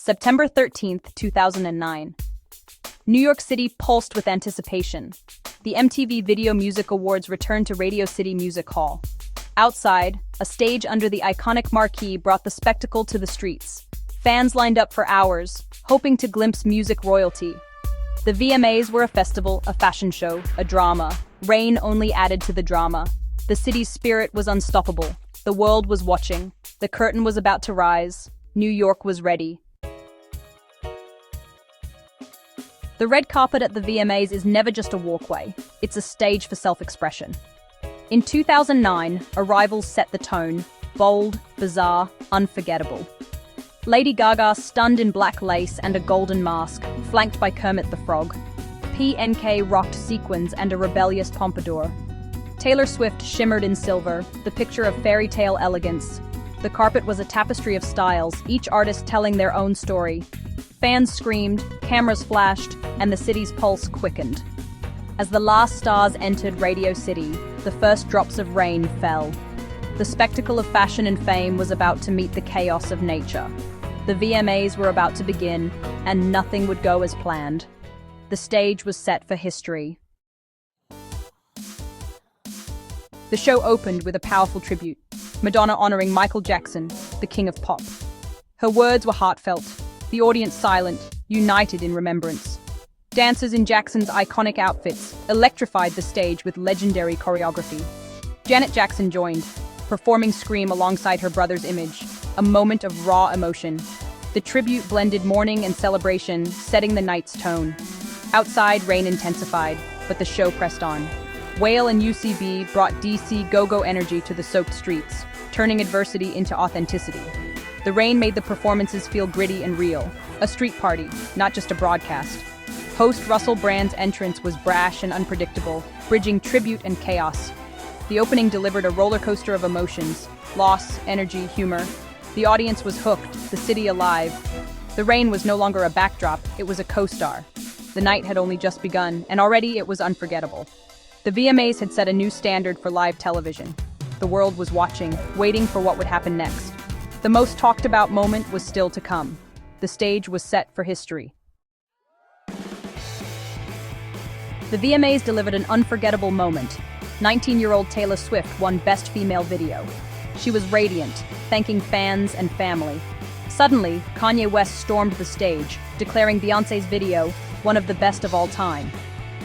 September 13th, 2009. New York City pulsed with anticipation. The MTV Video Music Awards returned to Radio City Music Hall. Outside, a stage under the iconic marquee brought the spectacle to the streets. Fans lined up for hours, hoping to glimpse music royalty. The VMAs were a festival, a fashion show, a drama. Rain only added to the drama. The city's spirit was unstoppable. The world was watching. The curtain was about to rise. New York was ready. The red carpet at the VMAs is never just a walkway. It's a stage for self-expression. In 2009, arrivals set the tone. Bold, bizarre, unforgettable. Lady Gaga stunned in black lace and a golden mask, flanked by Kermit the Frog. PNK rocked sequins and a rebellious pompadour. Taylor Swift shimmered in silver, the picture of fairy tale elegance. The carpet was a tapestry of styles, each artist telling their own story. Fans screamed, cameras flashed, and the city's pulse quickened. As the last stars entered Radio City, the first drops of rain fell. The spectacle of fashion and fame was about to meet the chaos of nature. The VMAs were about to begin, and nothing would go as planned. The stage was set for history. The show opened with a powerful tribute, Madonna honoring Michael Jackson, the king of pop. Her words were heartfelt, the audience silent, united in remembrance. Dancers in Jackson's iconic outfits electrified the stage with legendary choreography. Janet Jackson joined, performing Scream alongside her brother's image, a moment of raw emotion. The tribute blended mourning and celebration, setting the night's tone. Outside, rain intensified, but the show pressed on. Whale and UCB brought DC go-go energy to the soaked streets, turning adversity into authenticity. The rain made the performances feel gritty and real, a street party, not just a broadcast. Host Russell Brand's entrance was brash and unpredictable, bridging tribute and chaos. The opening delivered a roller coaster of emotions, loss, energy, humor. The audience was hooked, the city alive. The rain was no longer a backdrop, it was a co-star. The night had only just begun, and already it was unforgettable. The VMAs had set a new standard for live television. The world was watching, waiting for what would happen next. The most talked about moment was still to come. The stage was set for history. The VMAs delivered an unforgettable moment. 19-year-old Taylor Swift won Best Female Video. She was radiant, thanking fans and family. Suddenly, Kanye West stormed the stage, declaring Beyoncé's video one of the best of all time.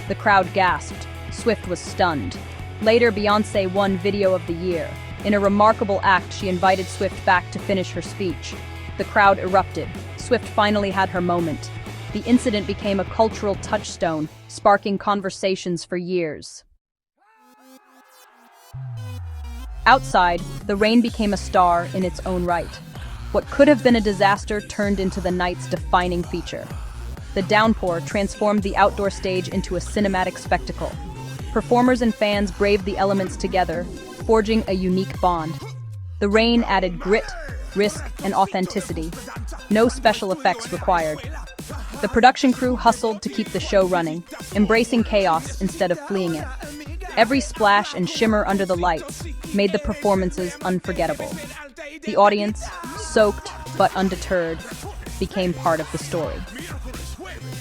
The crowd gasped. Swift was stunned. Later, Beyoncé won Video of the Year. In a remarkable act, she invited Swift back to finish her speech. The crowd erupted. Swift finally had her moment. The incident became a cultural touchstone, sparking conversations for years. Outside, the rain became a star in its own right. What could have been a disaster turned into the night's defining feature. The downpour transformed the outdoor stage into a cinematic spectacle. Performers and fans braved the elements together, forging a unique bond. The rain added grit, risk, and authenticity. No special effects required. The production crew hustled to keep the show running, embracing chaos instead of fleeing it. Every splash and shimmer under the lights made the performances unforgettable. The audience, soaked but undeterred, became part of the story.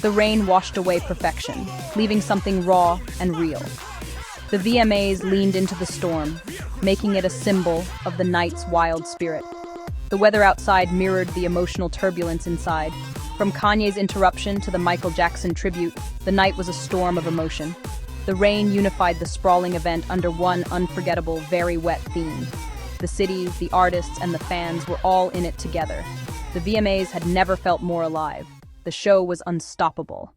The rain washed away perfection, leaving something raw and real. The VMAs leaned into the storm, making it a symbol of the night's wild spirit. The weather outside mirrored the emotional turbulence inside. From Kanye's interruption to the Michael Jackson tribute, the night was a storm of emotion. The rain unified the sprawling event under one unforgettable, very wet theme. The city, the artists, and the fans were all in it together. The VMAs had never felt more alive. The show was unstoppable.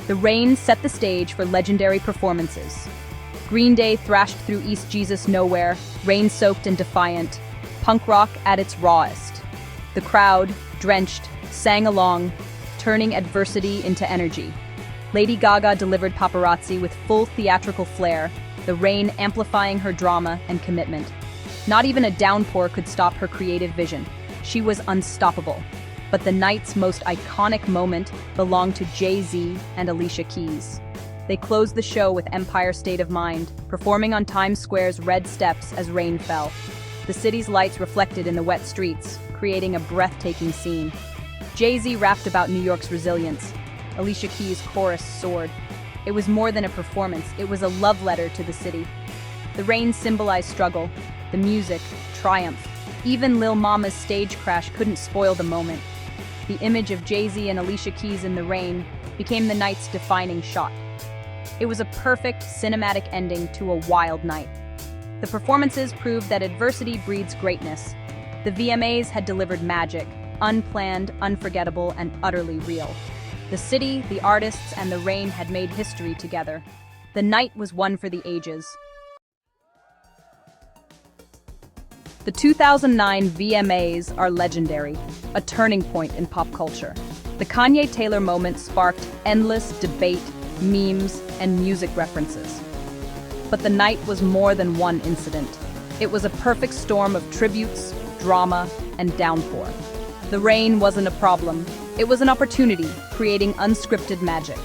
The rain set the stage for legendary performances. Green Day thrashed through East Jesus Nowhere, rain-soaked and defiant, punk rock at its rawest. The crowd, drenched, sang along, turning adversity into energy. Lady Gaga delivered Paparazzi with full theatrical flair, the rain amplifying her drama and commitment. Not even a downpour could stop her creative vision. She was unstoppable. But the night's most iconic moment belonged to Jay-Z and Alicia Keys. They closed the show with Empire State of Mind, performing on Times Square's red steps as rain fell. The city's lights reflected in the wet streets, creating a breathtaking scene. Jay-Z rapped about New York's resilience. Alicia Keys' chorus soared. It was more than a performance, it was a love letter to the city. The rain symbolized struggle, the music, triumph. Even Lil Mama's stage crash couldn't spoil the moment. The image of Jay-Z and Alicia Keys in the rain became the night's defining shot. It was a perfect cinematic ending to a wild night. The performances proved that adversity breeds greatness. The VMAs had delivered magic, unplanned, unforgettable, and utterly real. The city, the artists, and the rain had made history together. The night was one for the ages. The 2009 VMAs are legendary, a turning point in pop culture. The Kanye Taylor moment sparked endless debate, memes, and music references. But the night was more than one incident. It was a perfect storm of tributes, drama, and downpour. The rain wasn't a problem. It was an opportunity, creating unscripted magic.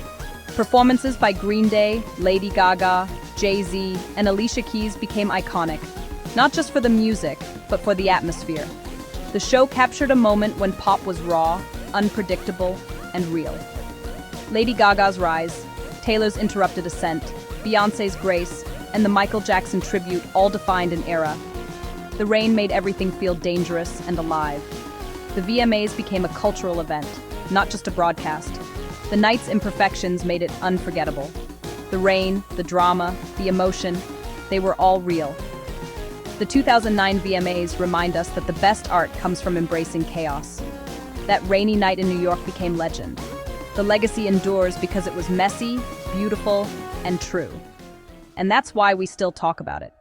Performances by Green Day, Lady Gaga, Jay-Z, and Alicia Keys became iconic, not just for the music, but for the atmosphere. The show captured a moment when pop was raw, unpredictable, and real. Lady Gaga's rise, Taylor's interrupted ascent, Beyoncé's grace, and the Michael Jackson tribute all defined an era. The rain made everything feel dangerous and alive. The VMAs became a cultural event, not just a broadcast. The night's imperfections made it unforgettable. The rain, the drama, the emotion, they were all real. The 2009 VMAs remind us that the best art comes from embracing chaos. That rainy night in New York became legend. The legacy endures because it was messy, beautiful, and true. And that's why we still talk about it.